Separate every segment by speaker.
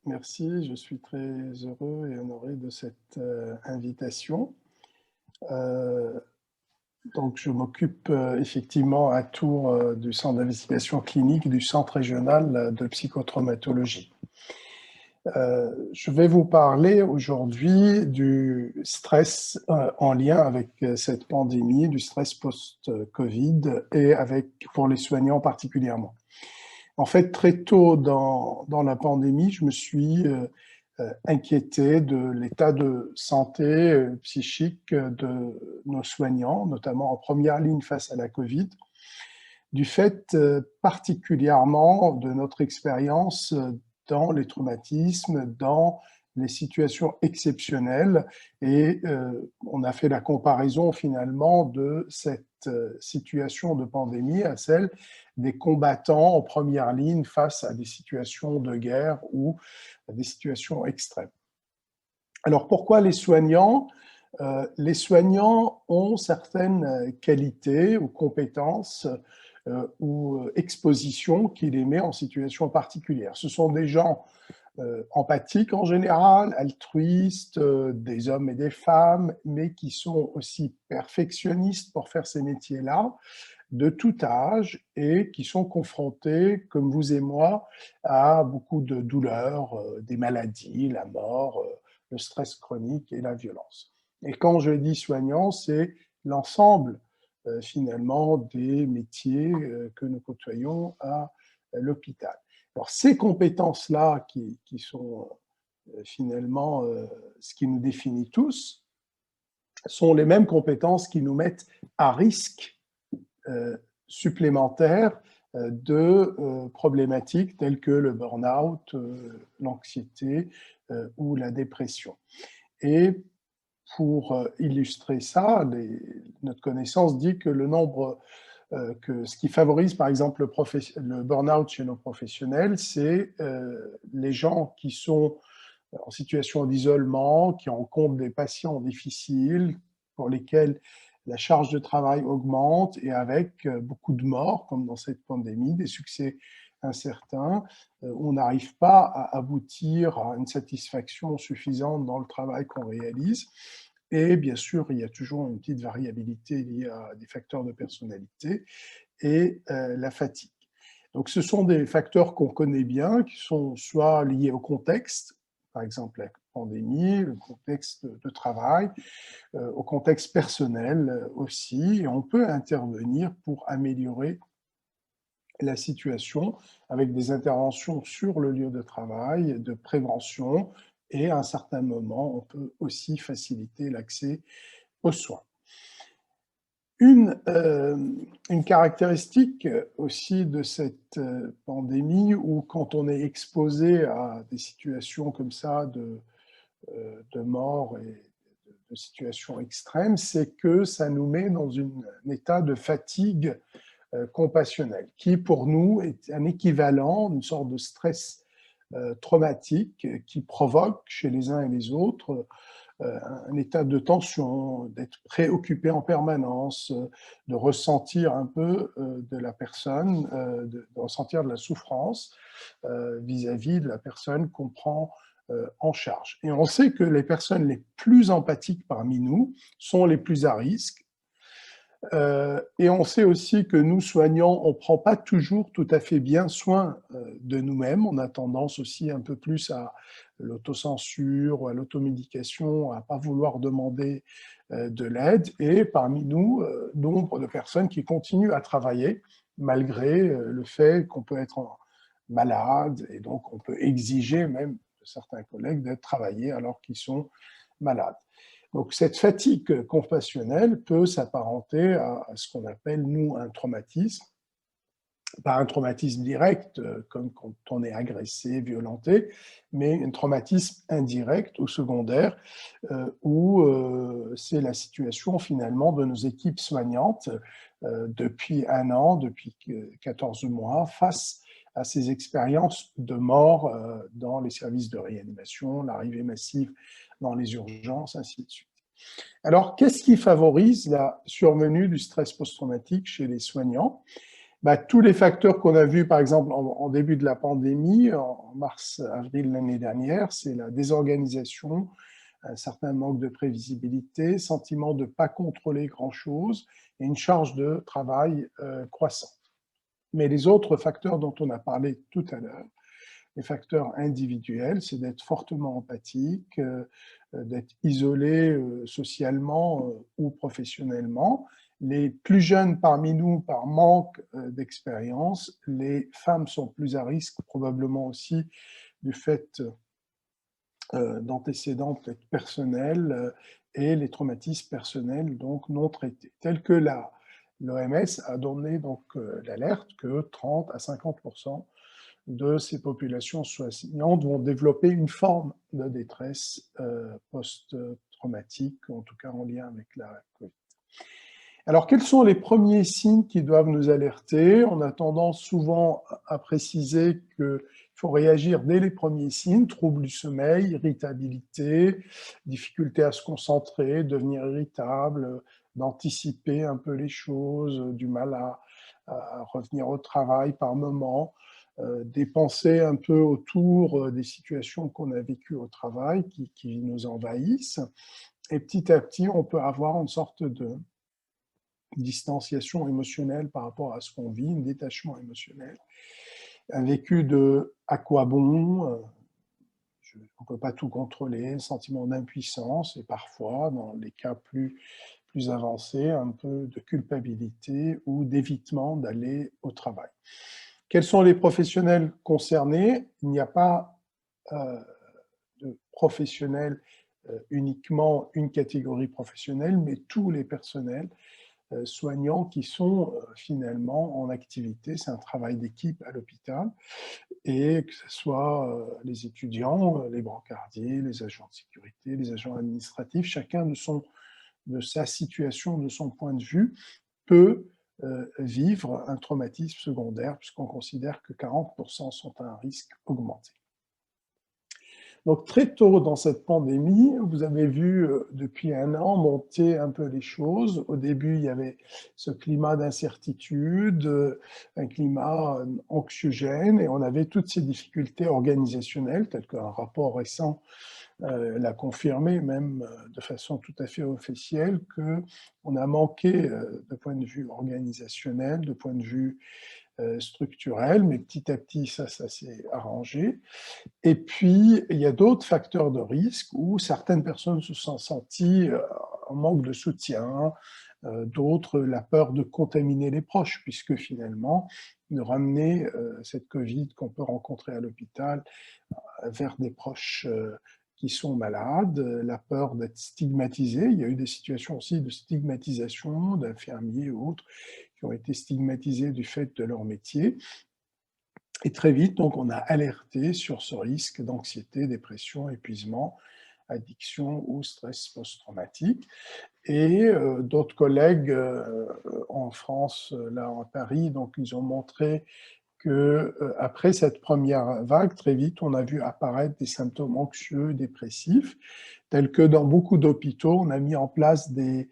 Speaker 1: merci. Je suis très heureux et honoré de cette invitation. Euh, donc, je m'occupe effectivement à Tours du centre d'investigation clinique du Centre régional de psychotraumatologie. Je vais vous parler aujourd'hui du stress en lien avec cette pandémie, du stress post-Covid et pour les soignants particulièrement. En fait, très tôt dans la pandémie, je me suis inquiété de l'état de santé psychique de nos soignants, notamment en première ligne face à la Covid, du fait particulièrement de notre expérience dans les traumatismes, dans les situations exceptionnelles. Et on a fait la comparaison finalement de cette situation de pandémie à celle des combattants en première ligne face à des situations de guerre ou à des situations extrêmes. Alors pourquoi les soignants ? Les soignants ont certaines qualités ou compétences ou expositions qui les met en situation particulière. Ce sont des gens empathiques en général, altruistes, des hommes et des femmes, mais qui sont aussi perfectionnistes pour faire ces métiers-là, de tout âge, et qui sont confrontés, comme vous et moi, à beaucoup de douleurs, des maladies, la mort, le stress chronique et la violence. Et quand je dis soignant, c'est l'ensemble finalement des métiers que nous côtoyons à l'hôpital. Alors ces compétences-là qui sont finalement ce qui nous définit tous, sont les mêmes compétences qui nous mettent à risque supplémentaires de problématiques telles que le burn-out, l'anxiété ou la dépression. Et pour illustrer ça, notre connaissance dit que le nombre, ce qui favorise par exemple le burn-out chez nos professionnels, c'est les gens qui sont en situation d'isolement, qui rencontrent des patients difficiles, pour lesquels la charge de travail augmente et avec beaucoup de morts, comme dans cette pandémie, des succès incertains, on n'arrive pas à aboutir à une satisfaction suffisante dans le travail qu'on réalise. Et bien sûr, il y a toujours une petite variabilité liée à des facteurs de personnalité et la fatigue. Donc ce sont des facteurs qu'on connaît bien, qui sont soit liés au contexte, par exemple la pandémie, le contexte de travail, au contexte personnel aussi, et on peut intervenir pour améliorer la situation avec des interventions sur le lieu de travail, de prévention, et à un certain moment, on peut aussi faciliter l'accès aux soins. Une caractéristique aussi de cette pandémie, où quand on est exposé à des situations comme ça de mort et de situations extrêmes, c'est que ça nous met dans un état de fatigue compassionnelle, qui pour nous est un équivalent, une sorte de stress traumatique qui provoque chez les uns et les autres un état de tension, d'être préoccupé en permanence, de ressentir un peu de la personne, de ressentir de la souffrance vis-à-vis de la personne qu'on prend en charge. Et on sait que les personnes les plus empathiques parmi nous sont les plus à risque. Et on sait aussi que nous, soignants, on ne prend pas toujours tout à fait bien soin de nous-mêmes. On a tendance aussi un peu plus à l'autocensure ou à l'automédication, à ne pas vouloir demander de l'aide. Et parmi nous, nombre de personnes qui continuent à travailler malgré le fait qu'on peut être malade, et donc on peut exiger même de certains collègues d'être travailler alors qu'ils sont malades. Donc cette fatigue compassionnelle peut s'apparenter à ce qu'on appelle, nous, un traumatisme. Pas un traumatisme direct, comme quand on est agressé, violenté, mais un traumatisme indirect ou secondaire, où c'est la situation finalement de nos équipes soignantes depuis 1 an, depuis 14 mois, face à ces expériences de mort dans les services de réanimation, l'arrivée massive dans les urgences, ainsi de suite. Alors, qu'est-ce qui favorise la survenue du stress post-traumatique chez les soignants ? Tous les facteurs qu'on a vus, par exemple, en début de la pandémie, en mars-avril l'année dernière, c'est la désorganisation, un certain manque de prévisibilité, sentiment de ne pas contrôler grand-chose et une charge de travail croissante. Mais les autres facteurs dont on a parlé tout à l'heure, les facteurs individuels, c'est d'être fortement empathique, d'être isolé socialement ou professionnellement. Les plus jeunes parmi nous, par manque d'expérience, les femmes sont plus à risque, probablement aussi du fait d'antécédents peut-être personnels et les traumatismes personnels donc non traités, tels que l'OMS a donné donc l'alerte que 30 à 50% de ces populations soignantes vont développer une forme de détresse post-traumatique, en tout cas en lien avec la COVID. Alors, quels sont les premiers signes qui doivent nous alerter? On a tendance souvent à préciser qu'il faut réagir dès les premiers signes, troubles du sommeil, irritabilité, difficulté à se concentrer, devenir irritable, d'anticiper un peu les choses, du mal à revenir au travail par moment, des pensées un peu autour des situations qu'on a vécues au travail qui nous envahissent. Et petit à petit, on peut avoir une sorte de distanciation émotionnelle par rapport à ce qu'on vit, un détachement émotionnel, un vécu de « à quoi bon ?» on ne peut pas tout contrôler, un sentiment d'impuissance et parfois, dans les cas plus avancés, un peu de culpabilité ou d'évitement d'aller au travail. Quels sont les professionnels concernés? Il n'y a pas de professionnels uniquement une catégorie professionnelle, mais tous les personnels soignants qui sont finalement en activité. C'est un travail d'équipe à l'hôpital, et que ce soit les étudiants, les brancardiers, les agents de sécurité, les agents administratifs, chacun de sa situation, de son point de vue, peut vivre un traumatisme secondaire, puisqu'on considère que 40% sont à un risque augmenté. Donc très tôt dans cette pandémie, vous avez vu depuis un an monter un peu les choses. Au début, il y avait ce climat d'incertitude, un climat anxiogène, et on avait toutes ces difficultés organisationnelles, telles qu'un rapport récent l'a confirmé, même de façon tout à fait officielle, qu'on a manqué de point de vue organisationnel, de point de vue structurel, mais petit à petit, ça s'est arrangé. Et puis, il y a d'autres facteurs de risque où certaines personnes se sont senties en manque de soutien, d'autres la peur de contaminer les proches, puisque finalement, de ramener cette Covid qu'on peut rencontrer à l'hôpital vers des proches qui sont malades, la peur d'être stigmatisé. Il y a eu des situations aussi de stigmatisation d'infirmiers ou autres qui ont été stigmatisés du fait de leur métier. Et très vite, donc, on a alerté sur ce risque d'anxiété, dépression, épuisement, addiction ou stress post-traumatique. Et d'autres collègues en France, là à Paris, donc ils ont montré que après cette première vague, très vite, on a vu apparaître des symptômes anxieux, dépressifs, tels que dans beaucoup d'hôpitaux, on a mis en place des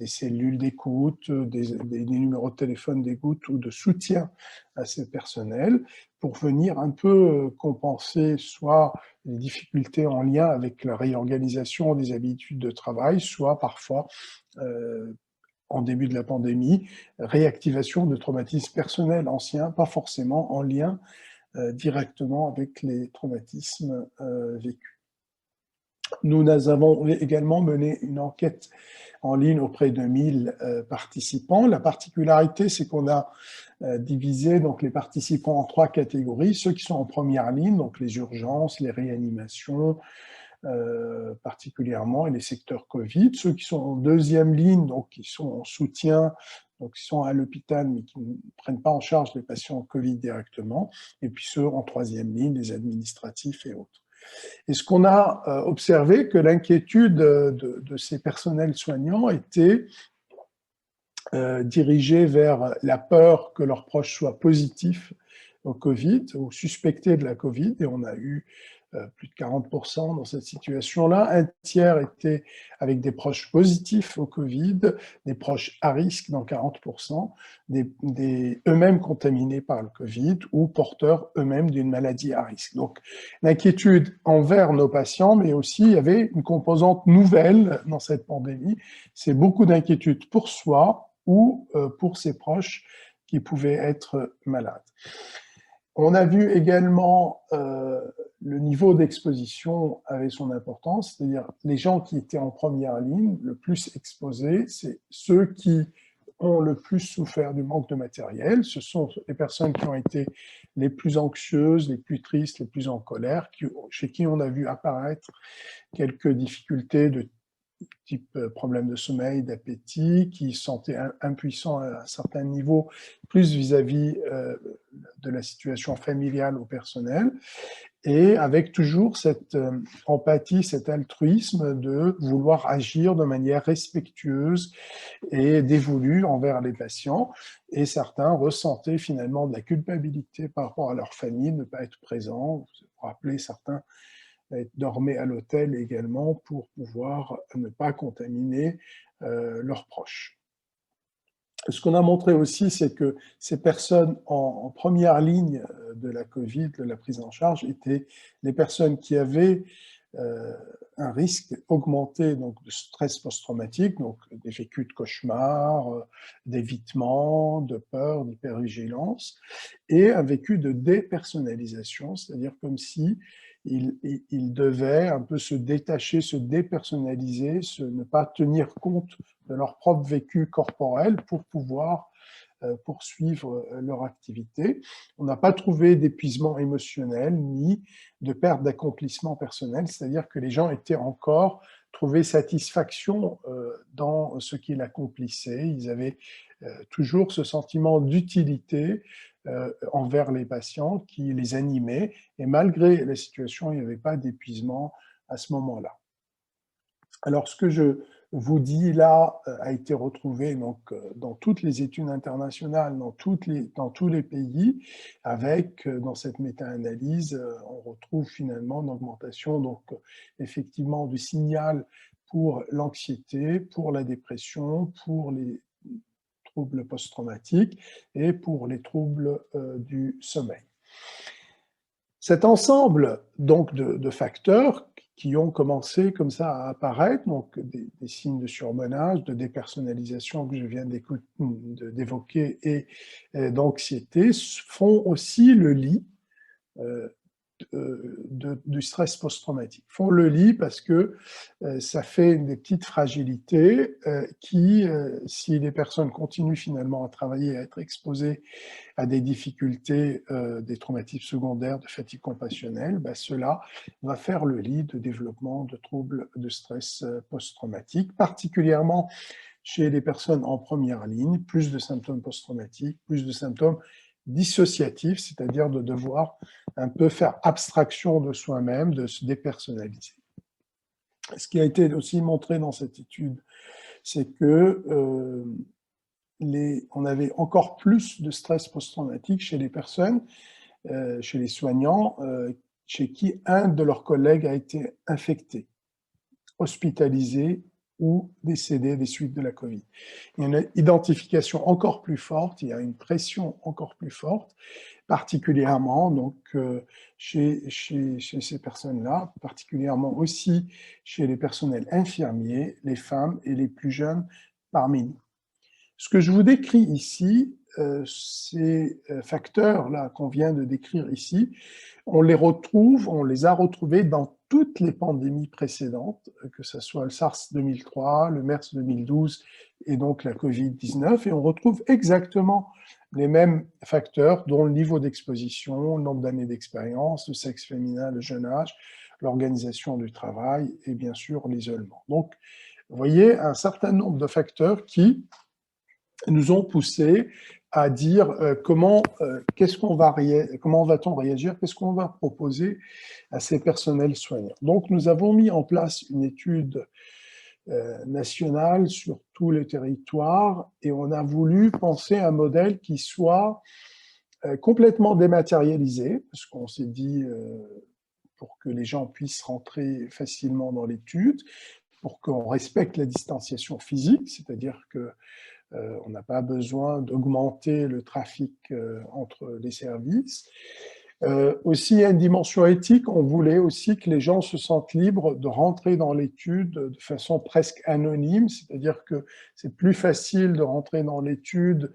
Speaker 1: cellules d'écoute, des numéros de téléphone d'écoute ou de soutien à ces personnels pour venir un peu compenser soit les difficultés en lien avec la réorganisation des habitudes de travail, soit parfois en début de la pandémie, réactivation de traumatismes personnels anciens, pas forcément en lien directement avec les traumatismes vécus. Nous avons également mené une enquête en ligne auprès de 1000 participants. La particularité, c'est qu'on a divisé donc, les participants en 3 catégories. Ceux qui sont en première ligne, donc les urgences, les réanimations, particulièrement, et les secteurs Covid. Ceux qui sont en deuxième ligne, donc qui sont en soutien, donc qui sont à l'hôpital, mais qui ne prennent pas en charge les patients Covid directement. Et puis ceux en troisième ligne, les administratifs et autres. Et ce qu'on a observé, que l'inquiétude de ces personnels soignants était dirigée vers la peur que leurs proches soient positifs au Covid, ou suspectés de la Covid, et on a eu plus de 40% dans cette situation-là. Un tiers était avec des proches positifs au Covid, des proches à risque dans 40%, eux-mêmes contaminés par le Covid ou porteurs eux-mêmes d'une maladie à risque. Donc, l'inquiétude envers nos patients, mais aussi il y avait une composante nouvelle dans cette pandémie, c'est beaucoup d'inquiétude pour soi ou pour ses proches qui pouvaient être malades. On a vu également le niveau d'exposition avait son importance, c'est-à-dire les gens qui étaient en première ligne, le plus exposés, c'est ceux qui ont le plus souffert du manque de matériel. Ce sont les personnes qui ont été les plus anxieuses, les plus tristes, les plus en colère, chez qui on a vu apparaître quelques difficultés de type problème de sommeil, d'appétit, qui se sentaient impuissants à un certain niveau, plus vis-à-vis de la situation familiale ou personnelle, et avec toujours cette empathie, cet altruisme de vouloir agir de manière respectueuse et dévolue envers les patients. Et certains ressentaient finalement de la culpabilité par rapport à leur famille, ne pas être présents. Vous vous rappelez, certains dormaient à l'hôtel également pour pouvoir ne pas contaminer leurs proches. Ce qu'on a montré aussi, c'est que ces personnes en première ligne de la Covid, de la prise en charge, étaient les personnes qui avaient un risque augmenté donc, de stress post-traumatique, donc des vécus de cauchemars, d'évitement, de peur, d'hypervigilance, et un vécu de dépersonnalisation, c'est-à-dire comme si ils devaient un peu se détacher, se dépersonnaliser, ne pas tenir compte de leur propre vécu corporel pour pouvoir poursuivre leur activité. On n'a pas trouvé d'épuisement émotionnel ni de perte d'accomplissement personnel, c'est-à-dire que les gens étaient encore trouvaient satisfaction dans ce qu'ils accomplissaient. Ils avaient toujours ce sentiment d'utilité envers les patients qui les animait, et malgré la situation, il n'y avait pas d'épuisement à ce moment-là. Alors, ce que je vous dis là a été retrouvé donc, dans toutes les études internationales, dans tous les pays, avec, dans cette méta-analyse, on retrouve finalement une augmentation, donc effectivement, du signal pour l'anxiété, pour la dépression, pour les troubles post-traumatiques et pour les troubles du sommeil. Cet ensemble donc de facteurs qui ont commencé comme ça à apparaître, donc des signes de surmenage, de dépersonnalisation que je viens d'évoquer et d'anxiété, font aussi le lit du stress post-traumatique. Font le lit parce que ça fait des petites fragilités qui, si les personnes continuent finalement à travailler, à être exposées à des difficultés, des traumatismes secondaires, de fatigue compassionnelle, ben cela va faire le lit de développement de troubles de stress post-traumatique, particulièrement chez les personnes en première ligne, plus de symptômes post-traumatiques, plus de symptômes dissociatifs, c'est-à-dire de devoir un peu faire abstraction de soi-même, de se dépersonnaliser. Ce qui a été aussi montré dans cette étude, c'est que on avait encore plus de stress post-traumatique chez les personnes, chez les soignants, chez qui un de leurs collègues a été infecté, hospitalisé ou décédé des suites de la Covid. Il y a une identification encore plus forte, il y a une pression encore plus forte, particulièrement donc, chez ces personnes-là, particulièrement aussi chez les personnels infirmiers, les femmes et les plus jeunes parmi nous. Ce que je vous décris ici, ces facteurs-là qu'on vient de décrire ici, on les a retrouvés dans toutes les pandémies précédentes, que ce soit le SARS 2003, le MERS 2012 et donc la Covid-19, et on retrouve exactement les mêmes facteurs, dont le niveau d'exposition, le nombre d'années d'expérience, le sexe féminin, le jeune âge, l'organisation du travail et bien sûr l'isolement. Donc, vous voyez un certain nombre de facteurs qui nous ont poussé à dire comment va-t-on réagir, qu'est-ce qu'on va proposer à ces personnels soignants. Donc, nous avons mis en place une étude nationale sur tout le territoire et on a voulu penser un modèle qui soit complètement dématérialisé, parce qu'on s'est dit pour que les gens puissent rentrer facilement dans l'étude, pour qu'on respecte la distanciation physique, c'est-à-dire que on n'a pas besoin d'augmenter le trafic entre les services. Aussi, il y a une dimension éthique. On voulait aussi que les gens se sentent libres de rentrer dans l'étude de façon presque anonyme, c'est-à-dire que c'est plus facile de rentrer dans l'étude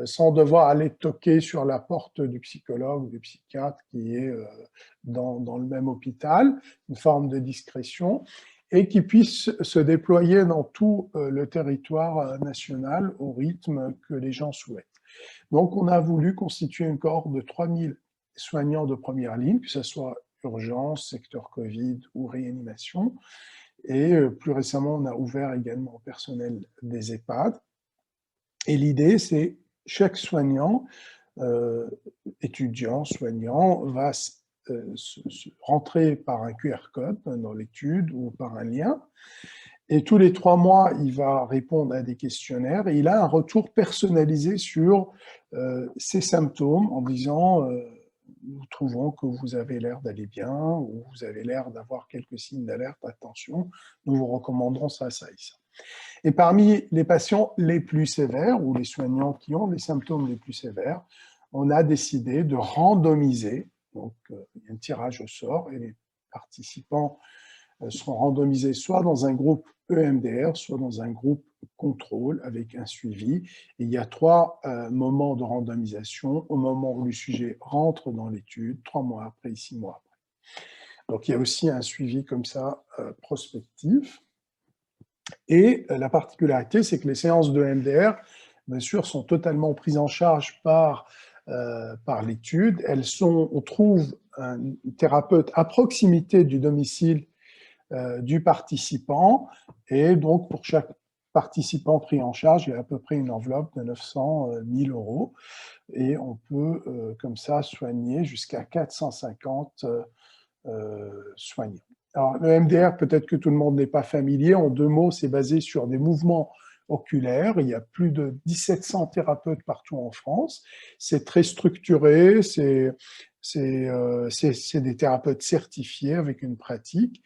Speaker 1: sans devoir aller toquer sur la porte du psychologue ou du psychiatre qui est dans le même hôpital, une forme de discrétion, et qui puisse se déployer dans tout le territoire national au rythme que les gens souhaitent. Donc, on a voulu constituer une cohorte de 3000 soignants de première ligne, que ce soit urgence, secteur Covid ou réanimation. Et plus récemment, on a ouvert également au personnel des EHPAD. Et l'idée, c'est chaque soignant, étudiant, soignant, va rentrer par un QR code dans l'étude ou par un lien. Et tous les 3 mois, il va répondre à des questionnaires et il a un retour personnalisé sur ses symptômes en disant nous trouvons que vous avez l'air d'aller bien ou vous avez l'air d'avoir quelques signes d'alerte, attention, nous vous recommanderons ça, ça et ça. Et parmi les patients les plus sévères ou les soignants qui ont les symptômes les plus sévères, on a décidé de randomiser, donc il y a un tirage au sort et les participants seront randomisés soit dans un groupe EMDR, soit dans un groupe contrôle avec un suivi. Et il y a 3 moments de randomisation au moment où le sujet rentre dans l'étude, 3 mois après et 6 mois après. Donc il y a aussi un suivi comme ça prospectif. Et la particularité, c'est que les séances de EMDR, bien sûr, sont totalement prises en charge par l'étude. On trouve un thérapeute à proximité du domicile du participant, et donc pour chaque participant pris en charge, il y a à peu près une enveloppe de 900 000 €, et on peut comme ça soigner jusqu'à 450 soignants. Alors le MDR, peut-être que tout le monde n'est pas familier, en 2 mots, c'est basé sur des mouvements oculaires. Il y a plus de 1700 thérapeutes partout en France. C'est très structuré, c'est des thérapeutes certifiés avec une pratique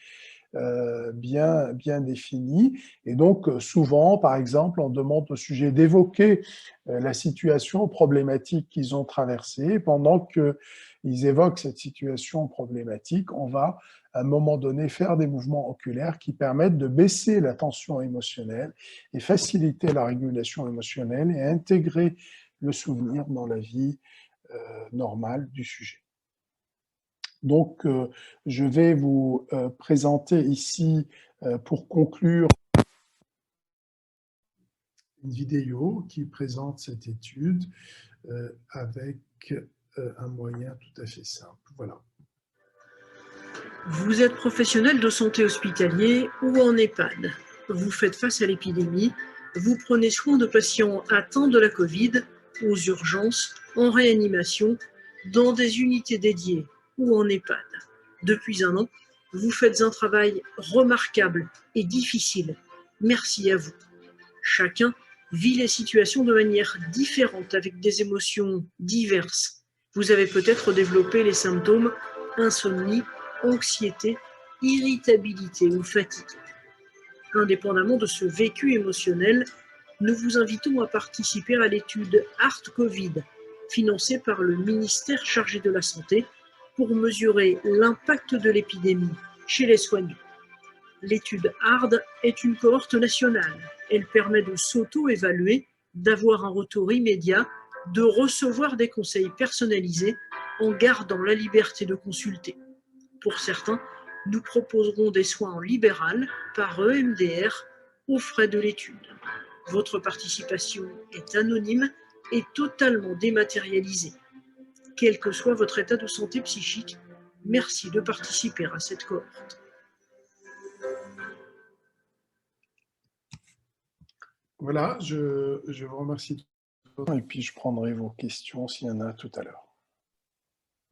Speaker 1: bien définie. Et donc, souvent, par exemple, on demande au sujet d'évoquer la situation problématique qu'ils ont traversée. Pendant qu'ils évoquent cette situation problématique, on va, à un moment donné, faire des mouvements oculaires qui permettent de baisser la tension émotionnelle et faciliter la régulation émotionnelle et intégrer le souvenir dans la vie normale du sujet. Donc, je vais vous présenter ici, pour conclure, une vidéo qui présente cette étude avec un moyen tout à fait simple. Voilà.
Speaker 2: Vous êtes professionnel de santé hospitalier ou en EHPAD. Vous faites face à l'épidémie. Vous prenez soin de patients atteints de la Covid, aux urgences, en réanimation, dans des unités dédiées ou en EHPAD. Depuis 1 an, vous faites un travail remarquable et difficile. Merci à vous. Chacun vit les situations de manière différente avec des émotions diverses. Vous avez peut-être développé les symptômes insomnie, anxiété, irritabilité ou fatigue. Indépendamment de ce vécu émotionnel, nous vous invitons à participer à l'étude ART Covid, financée par le ministère chargé de la Santé, pour mesurer l'impact de l'épidémie chez les soignants. L'étude ARD est une cohorte nationale. Elle permet de s'auto-évaluer, d'avoir un retour immédiat, de recevoir des conseils personnalisés en gardant la liberté de consulter. Pour certains, nous proposerons des soins en libéral par EMDR aux frais de l'étude. Votre participation est anonyme et totalement dématérialisée. Quel que soit votre état de santé psychique, merci de participer à cette cohorte.
Speaker 1: Voilà, je vous remercie et puis je prendrai vos questions s'il y en a tout à l'heure.